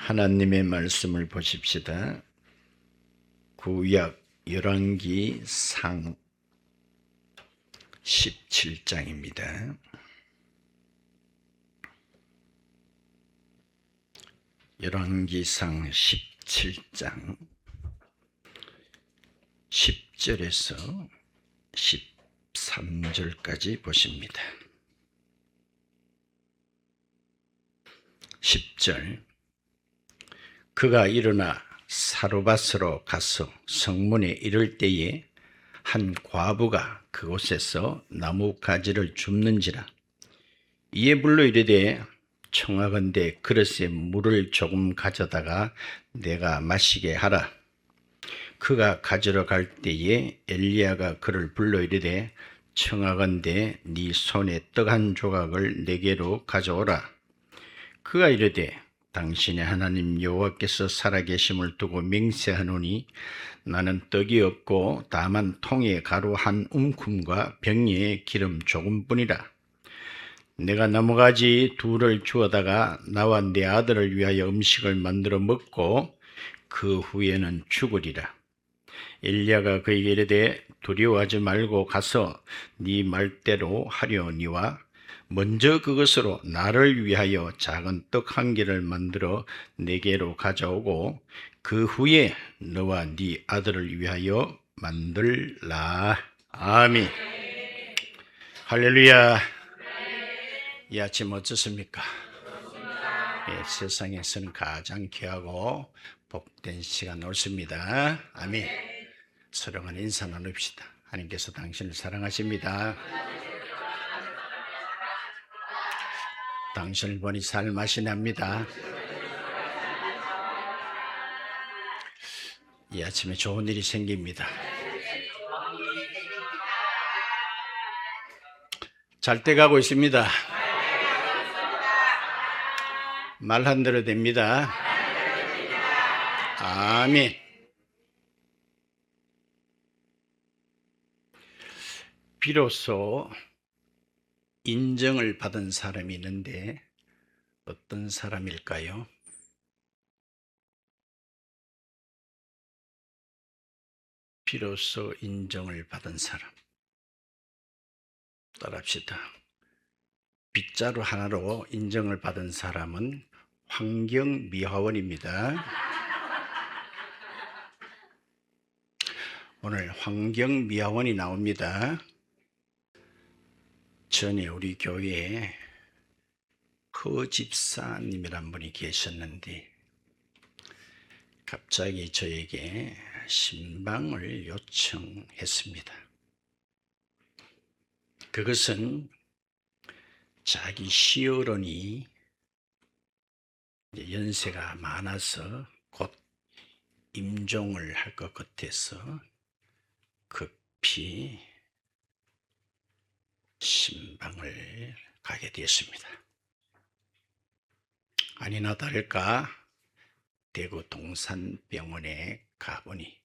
하나님의 말씀을 보십시다. 구약 열왕기상 17장입니다. 열왕기상 17장 10절에서 13절까지 보십니다. 10절 그가 일어나 사르밧으로 가서 성문에 이를 때에 한 과부가 그곳에서 나무 가지를 줍는지라. 이에 불러 이르되 청하건대 그릇에 물을 조금 가져다가 내가 마시게 하라. 그가 가지러 갈 때에 엘리야가 그를 불러 이르되 청하건대 네 손에 떡 한 조각을 내게로 가져오라. 그가 이르되 당신의 하나님 여호와께서 살아계심을 두고 맹세하노니 나는 떡이 없고 다만 통에 가루 한 움큼과 병에 기름 조금뿐이라. 내가 나무가지 둘을 주어다가 나와 내 아들을 위하여 음식을 만들어 먹고 그 후에는 죽으리라. 엘리야가 그에게 이르되 두려워하지 말고 가서 네 말대로 하려니와 먼저 그것으로 나를 위하여 작은 떡 한 개를 만들어 내게로 가져오고 그 후에 너와 네 아들을 위하여 만들라. 아멘. 할렐루야. 이 아침 어떻습니까? 세상에서는 가장 귀하고 복된 시간 옳습니다. 아멘. 서로 간에 인사 나눕시다. 하나님께서 당신을 사랑하십니다. 당신을 보니 살맛이 납니다. 이 아침에 좋은 일이 생깁니다. 잘 때 가고 있습니다. 말한 대로 됩니다. 아멘. 비로소 인정을 받은 사람이 있는데 어떤 사람일까요? 비로소 인정을 받은 사람. 따라합시다. 빗자루 하나로 인정을 받은 사람은 환경미화원입니다. 오늘 환경미화원이 나옵니다. 전에 우리 교회에 허 집사님이란 분이 계셨는데 갑자기 저에게 신방을 요청했습니다. 그것은 자기 시어른이 연세가 많아서 곧 임종을 할 것 같아서 급히 신방을 가게 되었습니다. 아니나 다를까 대구 동산병원에 가보니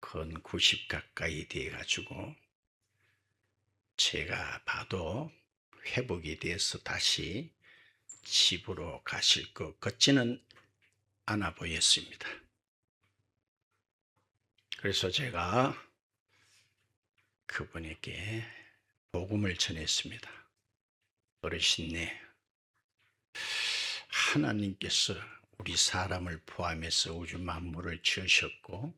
건 90 가까이 돼가지고 제가 봐도 회복이 돼서 다시 집으로 가실 것 같지는 않아 보였습니다. 그래서 제가 그분에게 복음을 전했습니다. 어르신네, 하나님께서 우리 사람을 포함해서 우주 만물을 지으셨고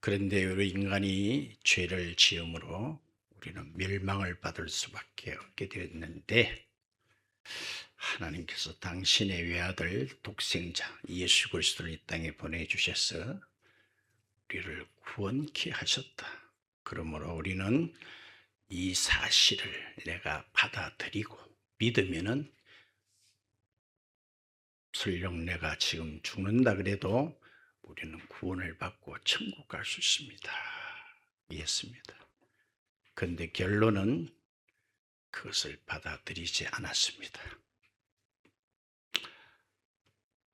그런데 우리 인간이 죄를 지음으로 우리는 멸망을 받을 수밖에 없게 되었는데 하나님께서 당신의 외아들 독생자 예수 그리스도를 이 땅에 보내주셔서 우리를 구원케 하셨다. 그러므로 우리는 이 사실을 내가 받아들이고 믿으면은 설령 내가 지금 죽는다 그래도 우리는 구원을 받고 천국 갈 수 있습니다. 이해했습니다. 그런데 결론은 그것을 받아들이지 않았습니다.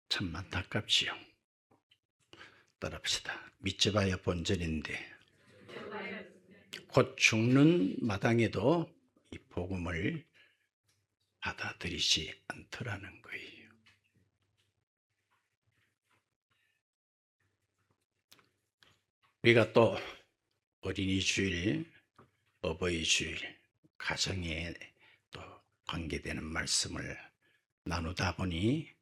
참 안타깝지요. 따라합시다. 믿지 봐야 본전인데 곧 죽는 마당에도 이 복음을 받아들이지 않더라는 거예요. 우리가 또 어린이 주일, 어버이 주일, 가정에 또 관계되는 말씀을 나누다 보니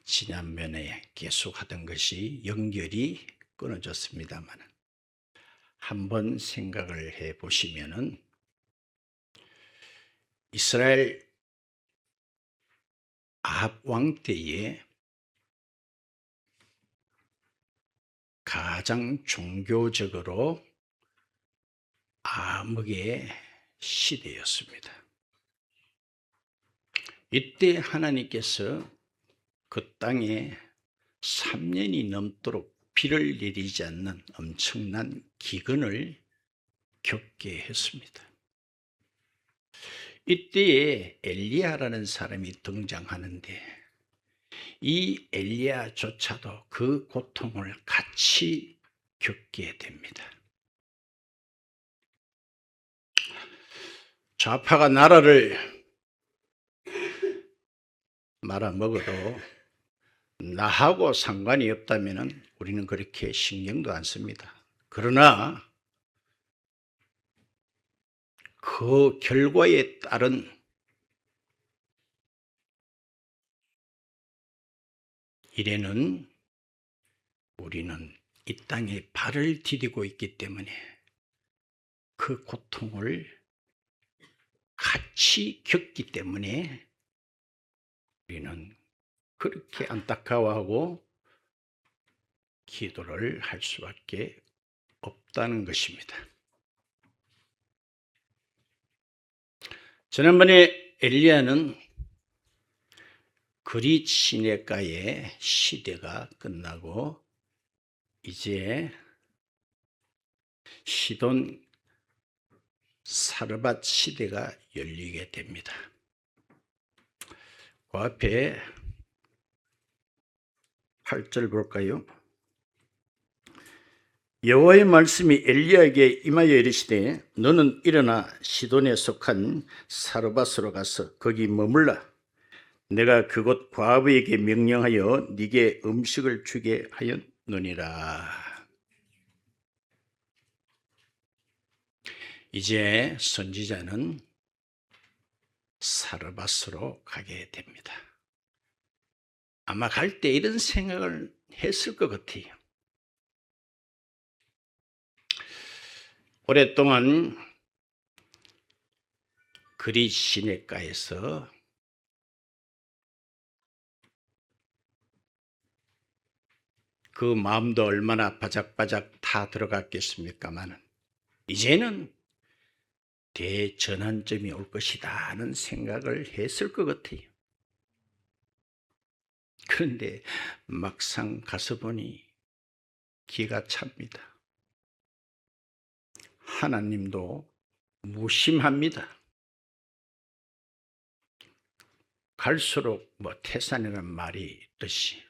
지난번에 계속하던 것이 연결이 끊어졌습니다만, 한번 생각을 해 보시면은 이스라엘 아합 왕 때에 가장 종교적으로 암흑의 시대였습니다. 이때 하나님께서 그 땅에 3년이 넘도록 비를 내리지 않는 엄청난 기근을 겪게 했습니다. 이때에 엘리야라는 사람이 등장하는데, 이 엘리야조차도 그 고통을 같이 겪게 됩니다. 좌파가 나라를 말아먹어도 나하고 상관이 없다면 우리는 그렇게 신경도 안 씁니다. 그러나 그 결과에 따른 일에는 우리는 이 땅에 발을 디디고 있기 때문에 그 고통을 같이 겪기 때문에 우리는 그렇게 안타까워하고 기도를 할 수밖에 없다는 것입니다. 지난번에 엘리야는 그릿 시내가의 시대가 끝나고 이제 시돈 사르밧 시대가 열리게 됩니다. 그 앞에 8절 볼까요? 여호와의 말씀이 엘리야에게 임하여 이르시되 너는 일어나 시돈에 속한 사르밧으로 가서 거기 머물라. 내가 그곳 과부에게 명령하여 네게 음식을 주게 하였느니라. 이제 선지자는 사르밧으로 가게 됩니다. 아마 갈 때 이런 생각을 했을 것 같아요. 오랫동안 그릿 시내가에서 그 마음도 얼마나 바짝바짝 타 들어갔겠습니까만, 이제는 대전환점이 올 것이다 하는 생각을 했을 것 같아요. 그런데 막상 가서 보니 기가 찹니다. 하나님도 무심합니다. 갈수록 태산이라는 말이 있듯이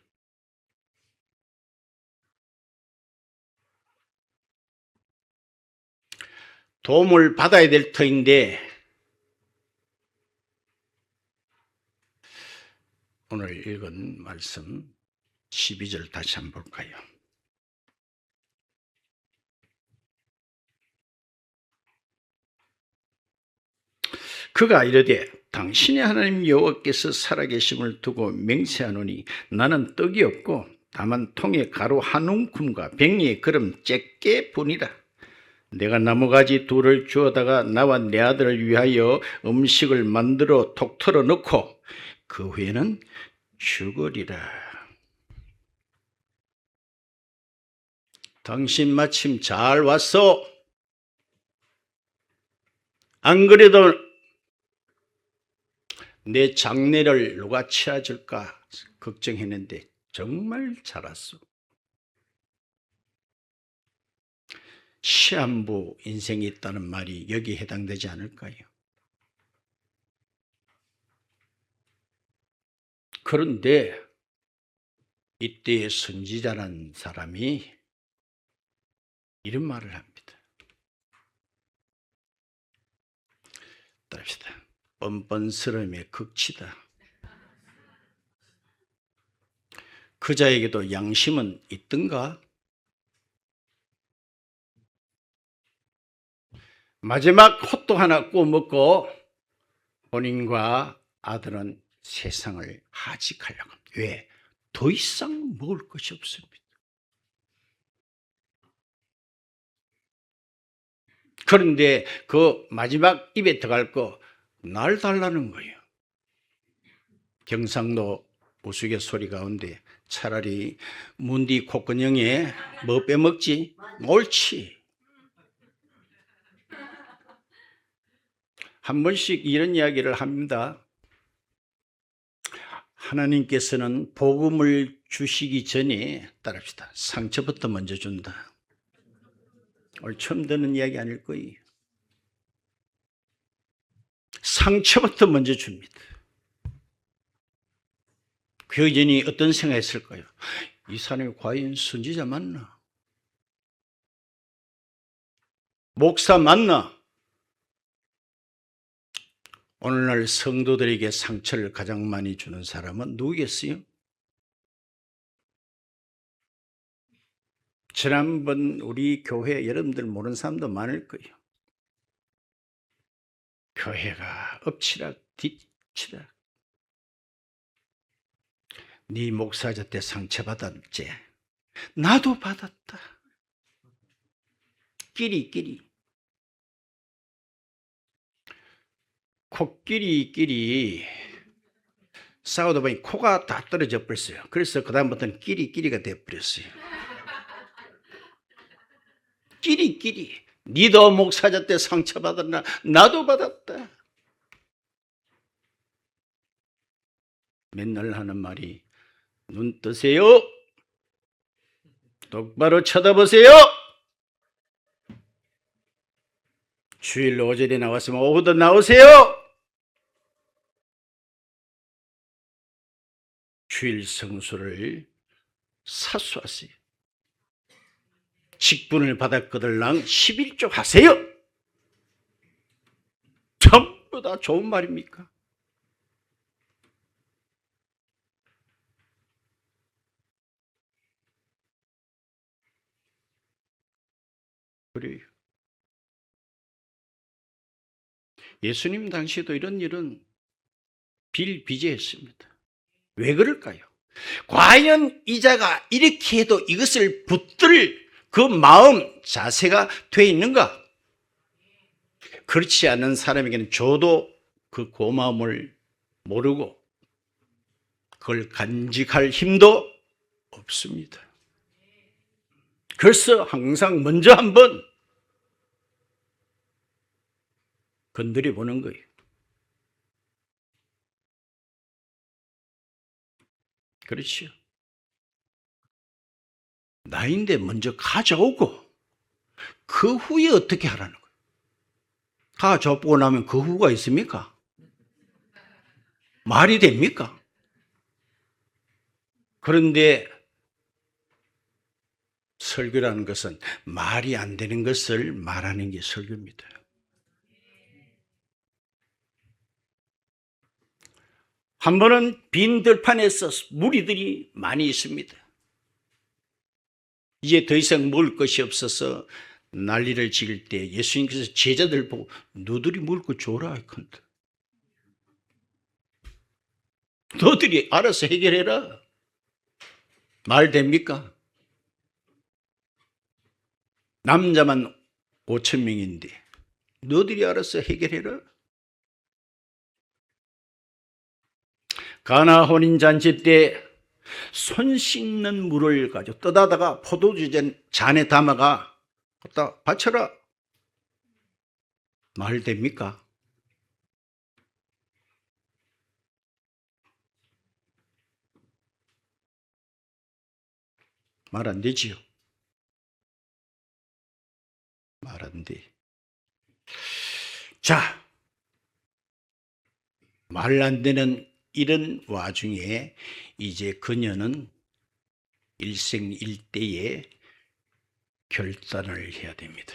도움을 받아야 될 터인데, 오늘 읽은 말씀 12절 다시 한번 볼까요? 그가 이르되 당신의 하나님 여호와께서 살아계심을 두고 맹세하노니 나는 떡이 없고 다만 통에 가루 한 움큼과 백리의 거름 쬐게 뿐이라. 내가 나무가지 둘을 주워다가 나와 내 아들을 위하여 음식을 만들어 톡 털어 넣고 그 후에는 죽으리라. 당신 마침 잘 왔어. 안 그래도 내 장례를 누가 치러줄까 걱정했는데 정말 잘 왔어. 시한부 인생이 있다는 말이 여기에 해당되지 않을까요? 그런데 이때의 선지자라는 사람이 이런 말을 합니다. 따릅시다. 뻔뻔스러움의 극치다. 그 자에게도 양심은 있던가? 마지막 헛도 하나 구워 먹고 본인과 아들은 세상을 하직하려고 합니다. 왜? 더 이상 먹을 것이 없습니다. 그런데 그 마지막 입에 들어갈 거 날 달라는 거예요. 경상도 우스갯소리 가운데 차라리 문디 콧구멍에 뭐 빼먹지? 옳지. 한 번씩 이런 이야기를 합니다. 하나님께서는 복음을 주시기 전에 따릅시다. 상처부터 먼저 준다. 오늘 처음 듣는 이야기 아닐 거예요. 상처부터 먼저 줍니다. 그 여전히 어떤 생각했을까요? 이 사람이 과연 선지자 맞나? 목사 맞나? 오늘날 성도들에게 상처를 가장 많이 주는 사람은 누구겠어요? 지난번 우리 교회 여러분들 모르는 사람도 많을 거예요. 교회가 엎치락 뒤치락. 네 목사자 때 상처받았지? 나도 받았다. 끼리끼리. 코끼리끼리 싸우다 보니 코가 다 떨어져 버렸어요. 그래서 그 다음부터는 끼리끼리가 돼버렸어요. 끼리끼리. 니도 목사자 때 상처받았나? 나도 받았다. 맨날 하는 말이 눈 뜨세요. 똑바로 쳐다보세요. 주일 오전에 나왔으면 오후도 나오세요. 주일 성수를 사수하세요. 직분을 받았거들랑 11조 하세요. 전부 다 좋은 말입니까? 그래요. 예수님 당시에도 이런 일은 비일비재했습니다. 왜 그럴까요? 과연 이자가 이렇게 해도 이것을 붙들 그 마음 자세가 돼 있는가? 그렇지 않은 사람에게는 저도 그 고마움을 모르고 그걸 간직할 힘도 없습니다. 그래서 항상 먼저 한번 건드려 보는 거예요. 그렇죠. 나인데 먼저 가져오고 그 후에 어떻게 하라는 거예요. 가져오고 나면 그 후가 있습니까? 말이 됩니까? 그런데 설교라는 것은 말이 안 되는 것을 말하는 게 설교입니다. 한 번은 빈 들판에서 무리들이 많이 있습니다. 이제 더 이상 먹을 것이 없어서 난리를 지을 때 예수님께서 제자들 보고 너들이 먹을 거 줘라 이건데. 너들이 알아서 해결해라. 말 됩니까? 남자만 5,000명인데 너들이 알아서 해결해라. 가나 혼인잔치 때 손 씻는 물을 가지고 떠다다가 포도주 잔에 담아가 갖다 바쳐라. 말 됩니까? 말 안 되지요. 말 안 돼. 자, 말 안 되는 이런 와중에 이제 그녀는 일생일대의 결단을 해야 됩니다.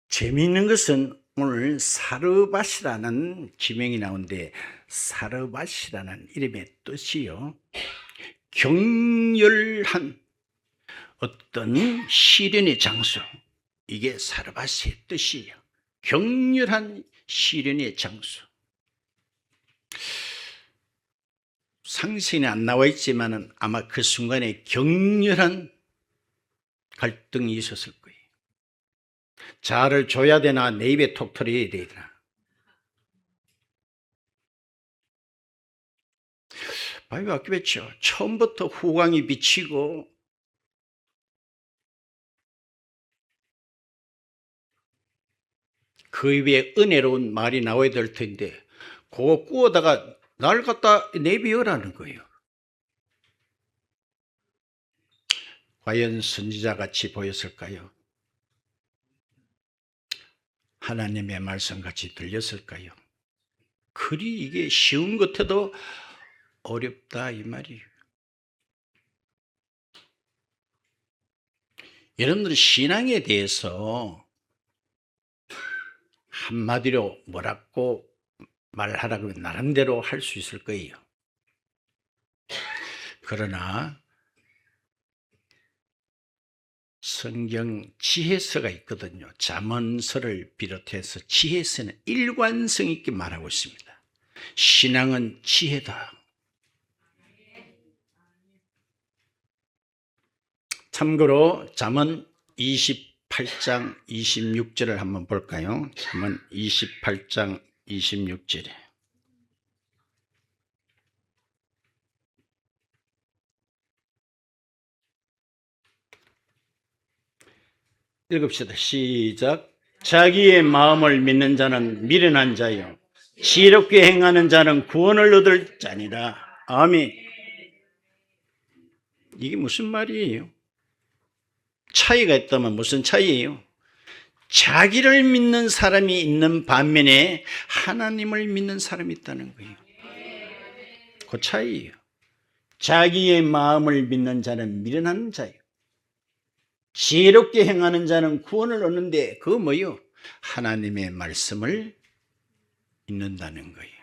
재미있는 것은 오늘 사르밧이라는 지명이 나오는데 사르밧이라는 이름의 뜻이요, 격렬한 어떤 시련의 장소, 이게 사르밧의 뜻이에요. 격렬한 시련의 장소. 상신에 안 나와 있지만은 아마 그 순간에 격렬한 갈등이 있었을 거예요. 자아를 줘야 되나 내 입에 톡 털어야 되나. 바위 바뀌었죠. 처음부터 후광이 비치고 그 입에 은혜로운 말이 나와야 될 텐데 그거 구워다가 날 갖다 내비우라는 거예요. 과연 선지자같이 보였을까요? 하나님의 말씀같이 들렸을까요? 그리 이게 쉬운 것 같아도 어렵다 이 말이에요. 여러분들 신앙에 대해서 한마디로 뭐라고 말하라고 하면 나름대로 할 수 있을 거예요. 그러나 성경 지혜서가 있거든요. 잠언서를 비롯해서 지혜서는 일관성 있게 말하고 있습니다. 신앙은 지혜다. 참고로 잠언 28장 26절을 한번 볼까요? 잠언 28장 26절에 읽읍시다. 시작. 자기의 마음을 믿는 자는 미련한 자요, 지혜롭게 행하는 자는 구원을 얻을 자니라. 아멘. 이게 무슨 말이에요? 차이가 있다면 무슨 차이예요? 자기를 믿는 사람이 있는 반면에 하나님을 믿는 사람이 있다는 거예요. 그 차이예요. 자기의 마음을 믿는 자는 미련한 자예요. 지혜롭게 행하는 자는 구원을 얻는데 그거 뭐예요? 하나님의 말씀을 믿는다는 거예요.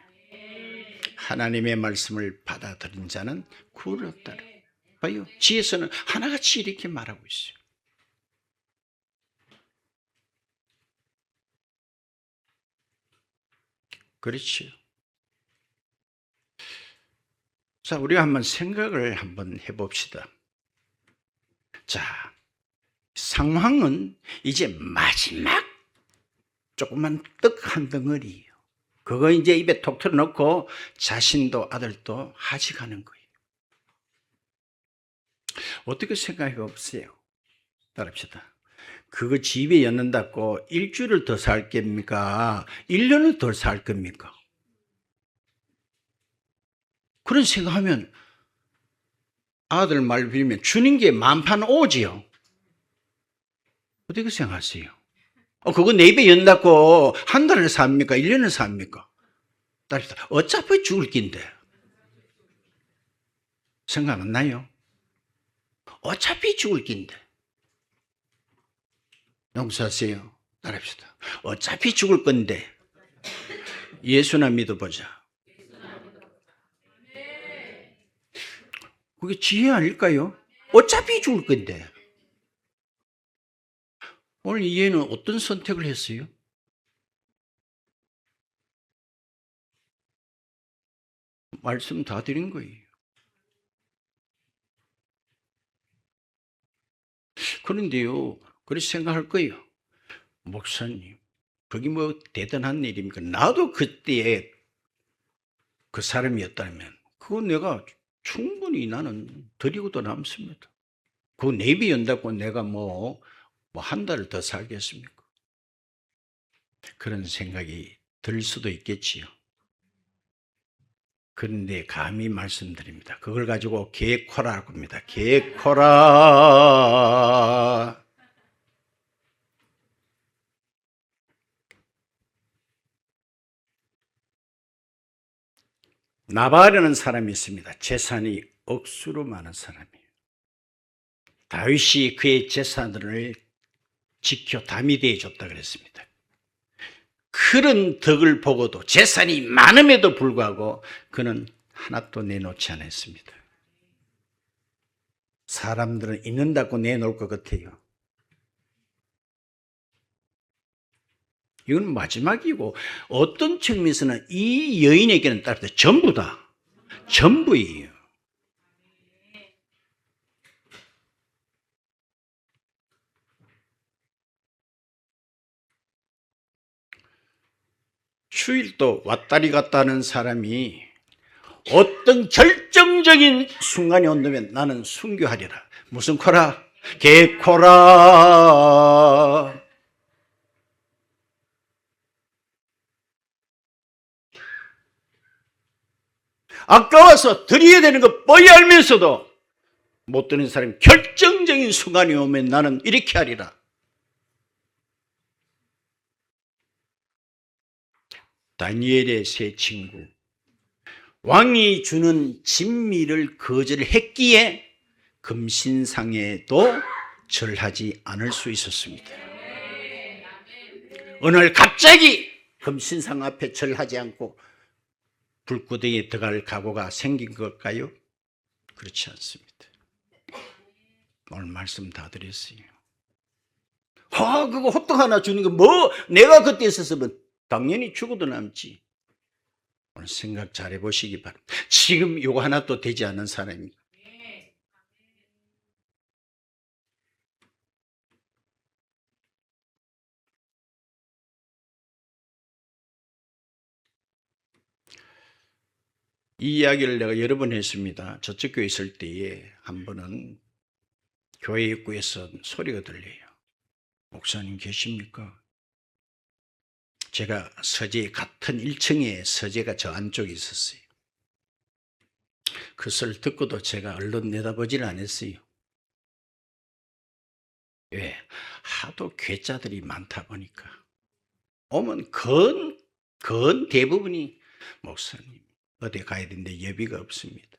하나님의 말씀을 받아들인 자는 구원을 얻다는 거예요. 봐요. 지혜서는 하나같이 이렇게 말하고 있어요. 그렇죠. 자, 우리가 한번 생각을 한번 해봅시다. 자, 상황은 이제 마지막 조그만 떡 한 덩어리예요. 그거 이제 입에 톡 털어놓고 자신도 아들도 하직하는 거예요. 어떻게 생각해 보세요? 따라합시다. 그거 집에 였는다고 일주일을 더 살 겁니까? 1년을 더 살 겁니까? 그런 생각하면 아들 말 빌면 주는 게 만판 오지요. 어떻게 생각하세요? 그거 내 입에 연다고 한 달을 삽니까? 1년을 삽니까? 따라합시다. 어차피 죽을 낀데. 생각 안 나요? 어차피 죽을 낀데. 용서하세요. 따라합시다. 어차피 죽을 건데 예수나 믿어보자. 그게 지혜 아닐까요? 어차피 죽을 건데. 오늘 이해는 어떤 선택을 했어요? 말씀 다 드린 거예요. 그런데요, 그렇게 생각할 거예요. 목사님, 그게 뭐 대단한 일입니까? 나도 그때의 그 사람이었다면 그거 내가 충분히 나는 드리고도 남습니다. 그거 내비 연다고 내가 뭐 한 달을 더 살겠습니까? 그런 생각이 들 수도 있겠지요. 그런데 감히 말씀드립니다. 그걸 가지고 개코라고 합니다. 개코라. 나발이라는 사람이 있습니다. 재산이 억수로 많은 사람이에요. 다윗이 그의 재산을 지켜 다미되어 줬다 그랬습니다. 그런 덕을 보고도 재산이 많음에도 불구하고 그는 하나도 내놓지 않았습니다. 사람들은 있는다고 내놓을 것 같아요. 이건 마지막이고 어떤 측면에서는 이 여인에게는 따라서 전부다. 전부예요. 주일도 왔다리 갔다 하는 사람이 어떤 결정적인 순간이 온다면 나는 순교하리라. 무슨 코라? 개코라. 아까워서 드려야 되는 거 뻔히 알면서도 못 드는 사람이 결정적인 순간이 오면 나는 이렇게 하리라. 다니엘의 세 친구, 왕이 주는 진미를 거절했기에 금신상에도 절하지 않을 수 있었습니다. 어느 날 갑자기 금신상 앞에 절하지 않고 불구덩이에 들어갈 각오가 생긴 걸까요? 그렇지 않습니다. 오늘 말씀 다 드렸어요. 그거 호떡 하나 주는 거 뭐 내가 그때 있었으면 당연히 죽어도 남지. 오늘 생각 잘 해보시기 바랍니다. 지금 요거 하나도 되지 않은 사람이 이 이야기를 내가 여러 번 했습니다. 저쪽 교회 있을 때에 한 번은 교회 입구에서 소리가 들려요. 목사님 계십니까? 제가 서재 같은 1층에 서재가 저 안쪽에 있었어요. 그 소리를 듣고도 제가 얼른 내다보지를 않았어요. 왜? 하도 괴짜들이 많다 보니까 오면 건 대부분이 목사님 어디 가야 되는데 여비가 없습니다.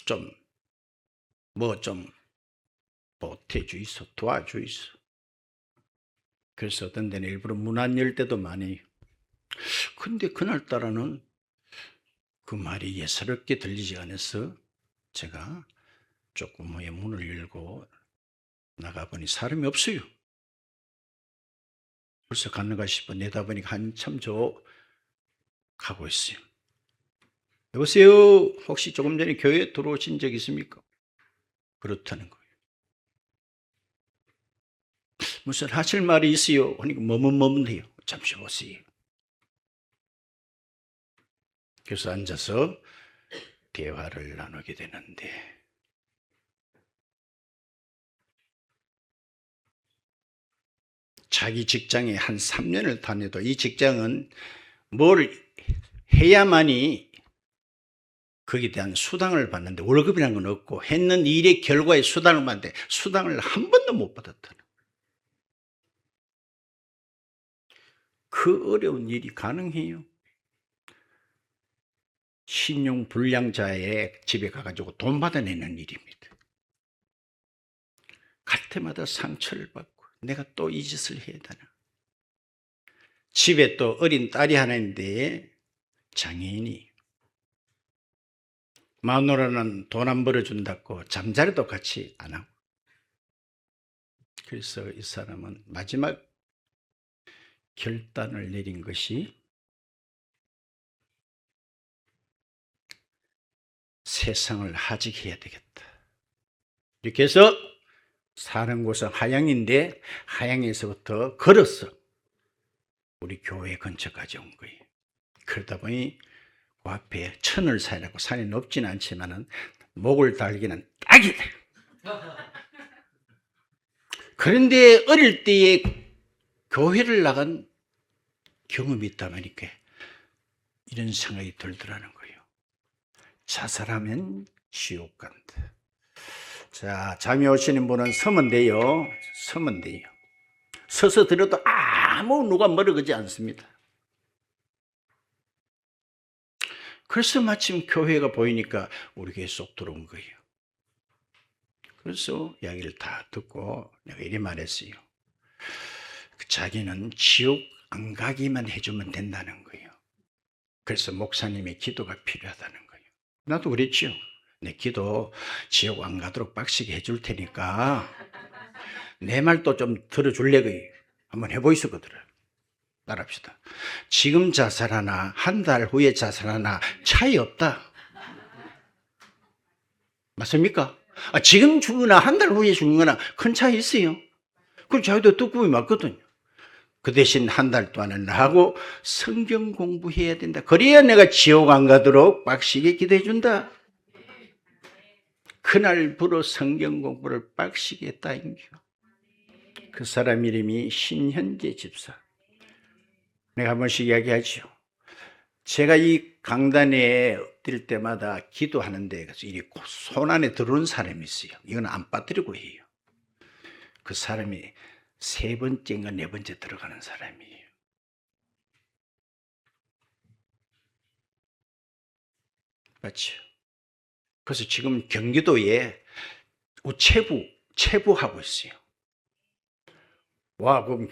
좀 보태주이소, 도와주이소. 그래서 어떤 데는 일부러 문 안 열 때도 많이. 근데 그날따라는 그 말이 예사롭게 들리지 않아서 제가 조금 문을 열고 나가보니 사람이 없어요. 벌써 갔는가 싶어 내다보니까 한참 가고 있어요. 여보세요? 혹시 조금 전에 교회에 들어오신 적 있습니까? 그렇다는 거예요. 무슨 하실 말이 있어요? 그러니까 머뭇해요. 잠시 오세요. 그래서 앉아서 대화를 나누게 되는데 자기 직장에 한 3년을 다녀도 이 직장은 뭘 해야만이 거기에 대한 수당을 받는데 월급이라는 건 없고 했는 일의 결과에 수당을 받는데 수당을 한 번도 못 받았다는 그 어려운 일이 가능해요? 신용 불량자의 집에 가가지고 돈 받아내는 일입니다. 갈 때마다 상처를 받고 내가 또 이 짓을 해야 되나. 집에 또 어린 딸이 하나 있는데 장애인이 마누라는 돈 안 벌어준다고 잠자리도 같이 안 하고. 그래서 이 사람은 마지막 결단을 내린 것이 세상을 하직해야 되겠다. 이렇게 해서 사는 곳은 하양인데 하양에서부터 걸어서 우리 교회 근처까지 온 거예요. 그러다 보니 그 앞에 천을 사이라고 산이 높지는 않지만은 목을 달기는 딱이다. 그런데 어릴 때에 교회를 나간 경험이 있다 보니까 이런 생각이 들더라는 거예요. 자살하면 지옥 간다. 자, 잠이 오시는 분은 서면 돼요. 서면 돼요. 서서 들어도 아무 누가 멀어가지 않습니다. 그래서 마침 교회가 보이니까 우리 교회 쏙 들어온 거예요. 그래서 이야기를 다 듣고 내가 이렇게 말했어요. 자기는 지옥 안 가기만 해주면 된다는 거예요. 그래서 목사님의 기도가 필요하다는 거예요. 나도 그랬죠. 내 기도 지옥 안 가도록 빡시게 해줄 테니까 내 말도 좀 들어줄래 거예요. 한번 해보이소거든. 따라합시다. 지금 자살하나 한 달 후에 자살하나 차이 없다. 맞습니까? 지금 죽으나 한 달 후에 죽거나 큰 차이 있어요. 그럼 자기도 떡국이 맞거든요. 그 대신 한 달 동안은 하고 성경 공부해야 된다. 그래야 내가 지옥 안 가도록 빡시게 기도해 준다. 그날부로 성경 공부를 빡시게 했다인겨. 그 사람 이름이 신현재 집사. 내가 한 번씩 이야기하죠. 제가 이 강단에 엎드릴 때마다 기도하는데 이 손 안에 들어오는 사람이 있어요. 이건 안 빠뜨리고 해요. 그 사람이 세 번째인가 네 번째 들어가는 사람이에요. 맞죠? 그래서 지금 경기도에 체부하고 있어요. 와, 그럼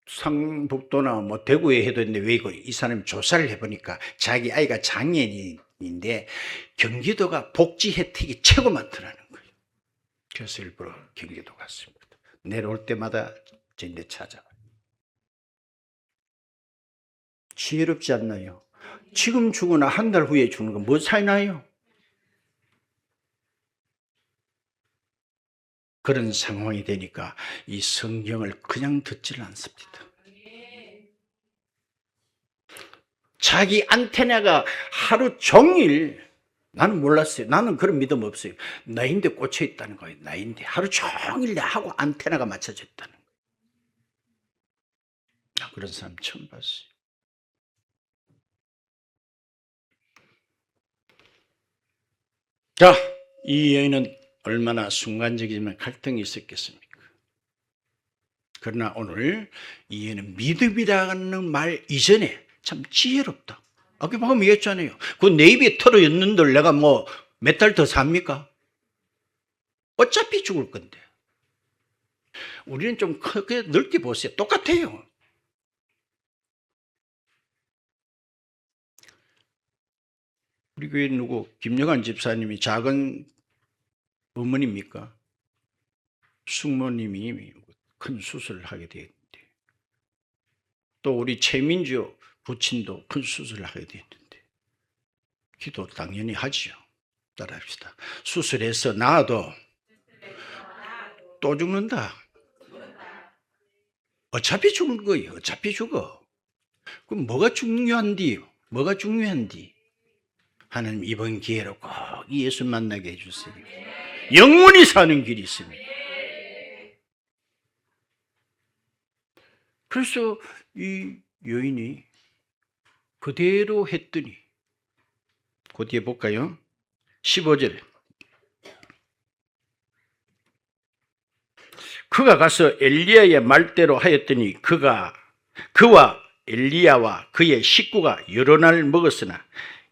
경상북도나 뭐 대구에 해도 있는데 왜 이거 이 사람이 조사를 해보니까 자기 아이가 장애인인데 경기도가 복지 혜택이 최고 많더라는 거예요. 그래서 일부러 경기도 갔습니다. 내려올 때마다 저인데 찾아와요. 지혜롭지 않나요? 지금 죽으나 한 달 후에 죽는 건 뭐 차이 나요? 그런 상황이 되니까 이 성경을 그냥 듣지를 않습니다. 자기 안테나가 하루 종일, 나는 몰랐어요. 나는 그런 믿음 없어요. 나인데 꽂혀 있다는 거예요. 나인데 하루 종일 나하고 안테나가 맞춰져 있다는 거예요. 그런 사람 처음 봤어요. 자, 이 여인은 얼마나 순간적이지만 갈등이 있었겠습니까? 그러나 오늘 이 여인은 믿음이라는 말 이전에 참 지혜롭다. 아까 방금 얘기했잖아요. 그 내 입에 털어였는들 내가 뭐 몇 달 더 삽니까? 어차피 죽을 건데. 우리는 좀 크게 넓게 보세요. 똑같아요. 우리 교회 누구 김여관 집사님이 작은 어머니입니까? 숙모님이 큰 수술을 하게 되었는데, 또 우리 최민주 부친도 큰 수술을 하게 되었는데, 기도 당연히 하지요. 따라합시다. 수술해서 나아도 또 죽는다. 어차피 죽을 거예요. 어차피 죽어. 그럼 뭐가 중요한디요? 뭐가 중요한디? 하나님 이번 기회로 꼭 예수 만나게 해주세요. 영원히 사는 길이 있습니다. 그래서 이 여인이 그대로 했더니, 그 뒤에 볼까요? 15절. 그가 가서 엘리야의 말대로 하였더니 그와 엘리야와 그의 식구가 여러 날 먹었으나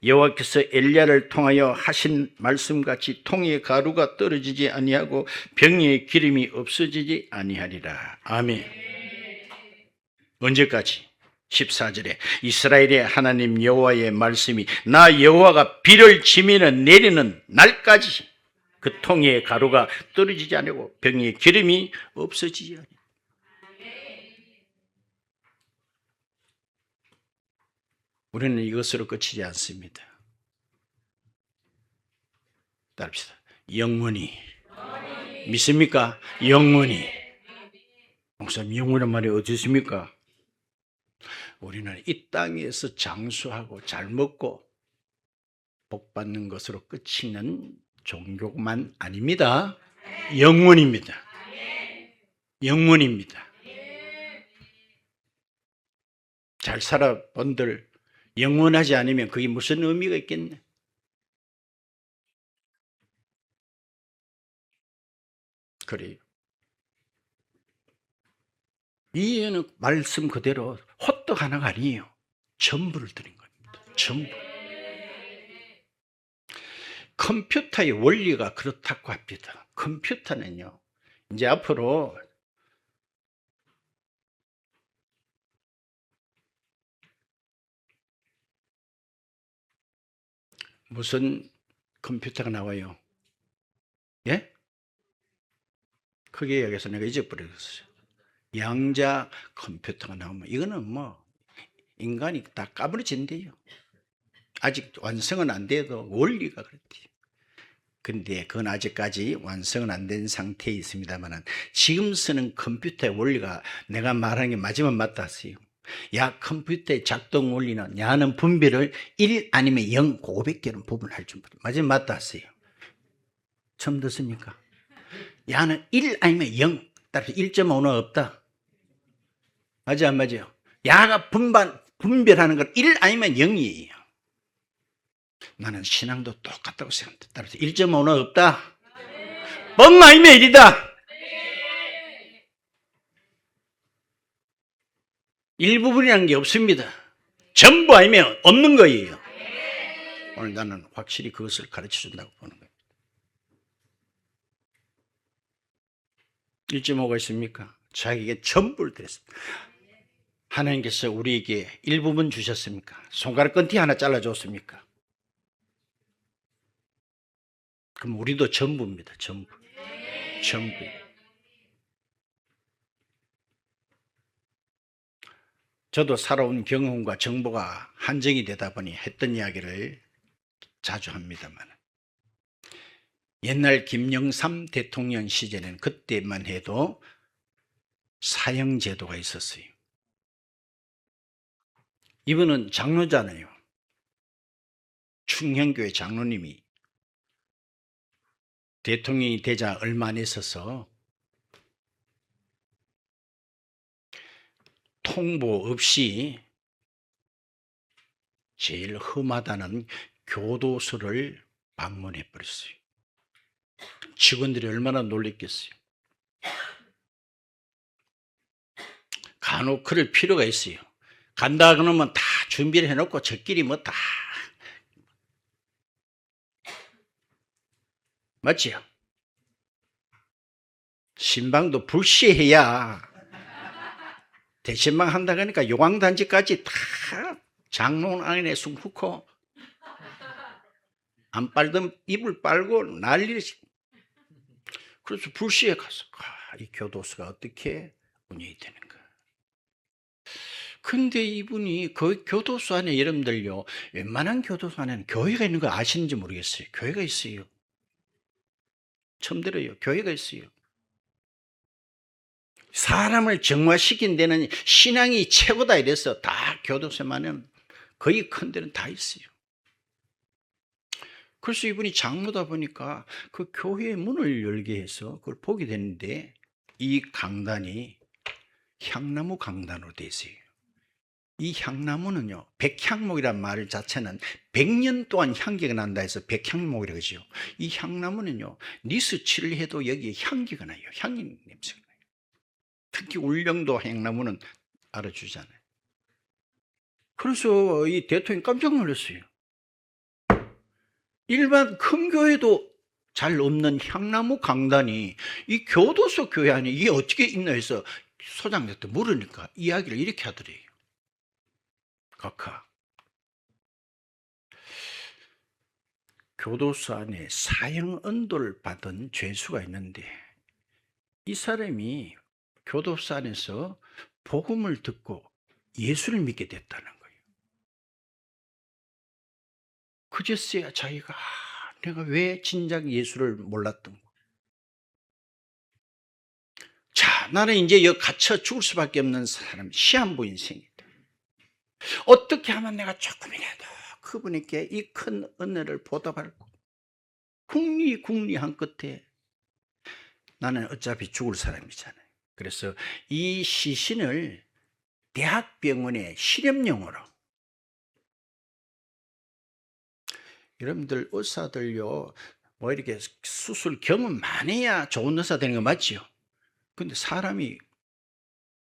여호와께서 엘리야를 통하여 하신 말씀같이 통의 가루가 떨어지지 아니하고 병의 기름이 없어지지 아니하리라. 아멘. 언제까지? 14절에 이스라엘의 하나님 여호와의 말씀이 나 여호와가 비를 지면에 내리는 날까지 그 통의 가루가 떨어지지 아니하고 병의 기름이 없어지지 아니하리라. 우리는 이것으로 끝이지 않습니다. 따릅시다. 영원히. 믿습니까? 영원히. 목사님, 영원한 말이 어디 있습니까? 우리는 이 땅에서 장수하고 잘 먹고 복 받는 것으로 끝이는 종교만 아닙니다. 영원입니다. 영원입니다. 잘 살아본들 영원하지 않으면 그게 무슨 의미가 있겠네. 그래요. 이해는 말씀 그대로 호떡 하나가 아니에요. 전부를 드린 겁니다. 전부. 컴퓨터의 원리가 그렇다고 합니다. 컴퓨터는요, 이제 앞으로 무슨 컴퓨터가 나와요? 예? 크게 얘기해서 내가 잊어버렸어요. 양자 컴퓨터가 나오면 이거는 뭐 인간이 다 까부러진대요. 아직 완성은 안 돼도 원리가 그렇대요. 근데 그건 아직까지 완성은 안 된 상태에 있습니다만 지금 쓰는 컴퓨터의 원리가 내가 말하는 게 맞으면 맞다세요. 야, 컴퓨터의 작동 원리는 야는 분배를 1 아니면 0, 500개는 부분할 줄 맞으면 맞다세요. 처음 듣습니까? 야는 1 아니면 0, 따라서 1.5는 없다. 맞아 안 맞아요? 야가 분별하는 건 1 아니면 0이에요. 나는 신앙도 똑같다고 생각합니다. 따라서 1.5는 없다. 뻥 아니면 1이다. 일부분이라는 게 없습니다. 전부 아니면 없는 거예요. 오늘 나는 확실히 그것을 가르쳐 준다고 보는 거예요. 1.5가 있습니까? 자기에게 전부를 드렸습니다. 하나님께서 우리에게 일부분 주셨습니까? 손가락 끈티 하나 잘라줬습니까? 그럼 우리도 전부입니다. 전부. 전부. 저도 살아온 경험과 정보가 한정이 되다 보니 했던 이야기를 자주 합니다만 옛날 김영삼 대통령 시절에는 그때만 해도 사형제도가 있었어요. 이분은 장로잖아요. 충현교회 장로님이 대통령이 되자 얼마 안 있어서 통보 없이 제일 험하다는 교도소를 방문해 버렸어요. 직원들이 얼마나 놀랬겠어요. 간혹 그럴 필요가 있어요. 간다 그러면 다 준비를 해놓고 저끼리 뭐 다 맞지요? 신방도 불시해야 대신방 한다 그러니까 요강단지까지 다 장롱 안에 숨 후고 안 빨던 입을 빨고 난리를. 그래서 불시에 가서 이 교도소가 어떻게 운영이 되는가. 근데 이분이 그 교도소 안에 여러분들요, 웬만한 교도소 안에는 교회가 있는 거 아시는지 모르겠어요. 교회가 있어요. 처음 들어요. 교회가 있어요. 사람을 정화시킨 데는 신앙이 최고다 이래서 다 교도소만은 거의 큰 데는 다 있어요. 그래서 이분이 장로다 보니까 그 교회의 문을 열게 해서 그걸 보게 됐는데 이 강단이 향나무 강단으로 되어 있어요. 이 향나무는요, 백향목이란 말 자체는 100년 동안 향기가 난다 해서 백향목이라고 하죠. 이 향나무는요, 니스칠을 해도 여기에 향기가 나요. 향기 냄새가 나요. 특히 울릉도 향나무는 알아주잖아요. 그래서 이 대통령이 깜짝 놀랐어요. 일반 큰 교회도 잘 없는 향나무 강단이 이 교도소 교회 안에 이게 어떻게 있나 해서 소장한테 물으니까 이야기를 이렇게 하더래요. 각하, 교도소 안에 사형 언도를 받은 죄수가 있는데 이 사람이 교도소 안에서 복음을 듣고 예수를 믿게 됐다는 거예요. 그제서야 자기가 내가 왜 진작 예수를 몰랐던 거. 자, 나는 이제 여기 갇혀 죽을 수밖에 없는 사람, 시한부 인생이다. 어떻게 하면 내가 조금이라도 그분에게 이 큰 은혜를 보답할고 궁리한 끝에 나는 어차피 죽을 사람이잖아요. 그래서 이 시신을 대학병원의 실험용으로, 여러분들 의사들요 뭐 이렇게 수술 경험 많이 해야 좋은 의사 되는 거 맞지요? 근데 사람이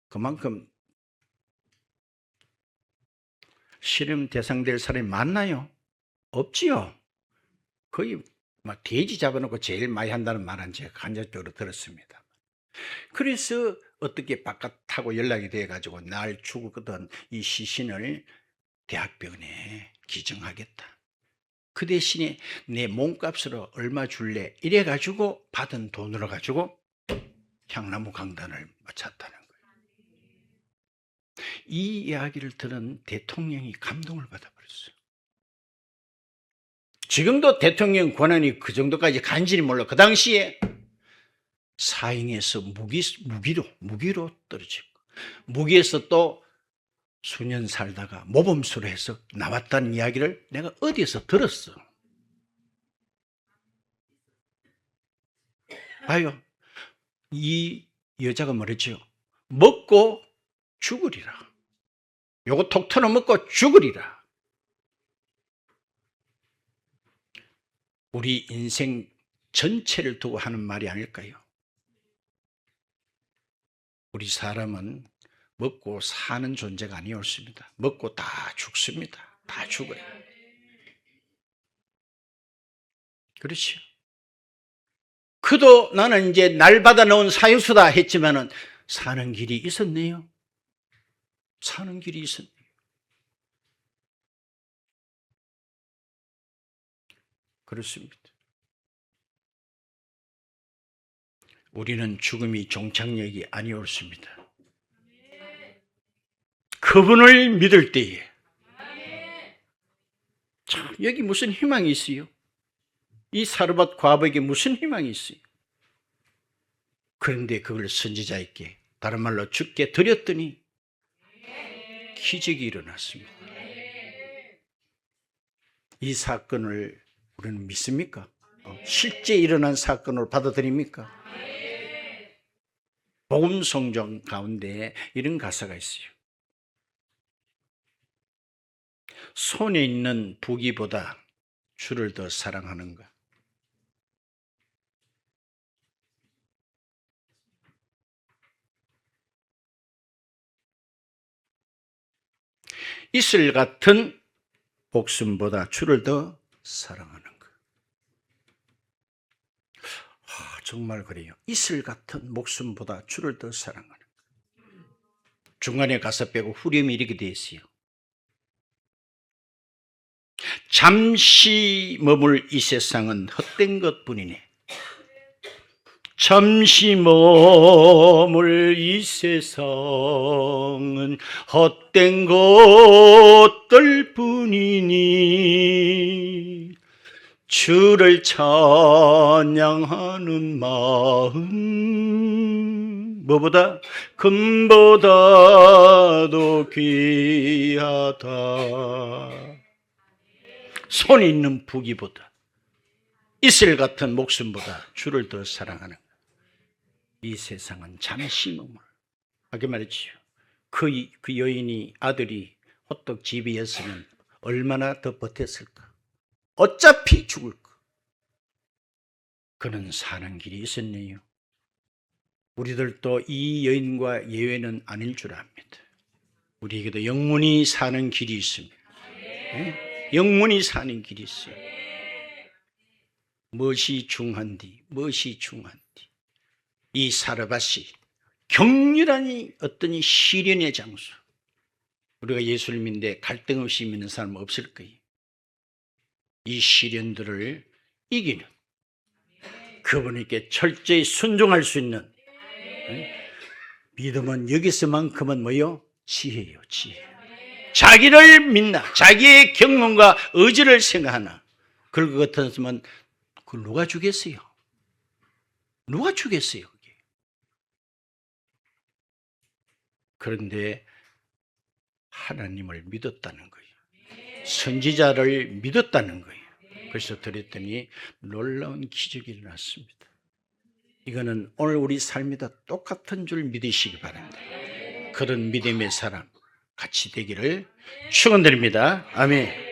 그만큼 실험 대상 될 사람이 많나요? 없지요. 거의 막 돼지 잡아놓고 제일 많이 한다는 말은 제가 간접적으로 들었습니다. 그래서 어떻게 바깥하고 연락이 돼가지고 날 죽었던 이 시신을 대학병원에 기증하겠다. 그 대신에 내 몸값으로 얼마 줄래? 이래가지고 받은 돈으로 가지고 향나무 강단을 마쳤다는 거예요. 이 이야기를 들은 대통령이 감동을 받아버렸어요. 지금도 대통령 권한이 그 정도까지 간지는 몰라. 그 당시에 사형에서 무기로 떨어지고, 무기에서 또 수년 살다가 모범수로 해서 나왔다는 이야기를 내가 어디에서 들었어. 봐요. 이 여자가 뭐랬죠? 먹고 죽으리라. 요거 톡 털어 먹고 죽으리라. 우리 인생 전체를 두고 하는 말이 아닐까요? 우리 사람은 먹고 사는 존재가 아니었습니다. 먹고 다 죽습니다. 다 죽어요. 그렇죠. 그도 나는 이제 날 받아 놓은 사유수다 했지만은 사는 길이 있었네요. 사는 길이 있었네요. 그렇습니다. 우리는 죽음이 종착역이 아니었습니다. 그분을 믿을 때에 참 여기 무슨 희망이 있어요? 이 사르밧 과부에게 무슨 희망이 있어요? 그런데 그걸 선지자에게 다른 말로 주께 드렸더니 기적이 일어났습니다. 이 사건을 우리는 믿습니까? 실제 일어난 사건으로 받아들입니까? 복음 성경 가운데 이런 가사가 있어요. 손에 있는 부귀보다 주를 더 사랑하는가? 이슬 같은 목숨보다 주를 더 사랑하는가? 정말 그래요. 이슬 같은 목숨보다 주를 더 사랑하는가? 중간에 가사 빼고 후렴이 이렇게 되어 있어요. 잠시 머물 이 세상은 헛된 것뿐이네. 잠시 머물 이 세상은 헛된 것들 뿐이니 주를 찬양하는 마음 뭐보다 금보다도 귀하다. 손에 있는 부귀보다 이슬 같은 목숨보다 주를 더 사랑하는 이 세상은 잠시 머물. 아까 말했지요. 그 여인이 아들이 호떡집이었으면 얼마나 더 버텼을까? 어차피 죽을 거. 그는 사는 길이 있었네요. 우리들도 이 여인과 예외는 아닐 줄 압니다. 우리에게도 영원히 사는 길이 있습니다. 네? 영원히 사는 길이 있어요. 무엇이 중한디? 무엇이 중한디? 이 사르밧이 격렬한 어떤 시련의 장소. 우리가 예수를 믿는데 갈등 없이 믿는 사람은 없을 거예요. 이 시련들을 이기는 그분에게 철저히 순종할 수 있는 믿음은 여기서만큼은 뭐요? 지혜요, 지혜. 자기를 믿나, 자기의 경험과 의지를 생각하나. 그럴 것 같았으면 그걸 누가 주겠어요? 누가 주겠어요? 그게. 그런데 하나님을 믿었다는 거예요. 선지자를 믿었다는 거예요. 그래서 들었더니 놀라운 기적이 일어났습니다. 이거는 오늘 우리 삶이다 똑같은 줄 믿으시기 바랍니다. 그런 믿음의 사람 같이 되기를 축원드립니다. 아멘.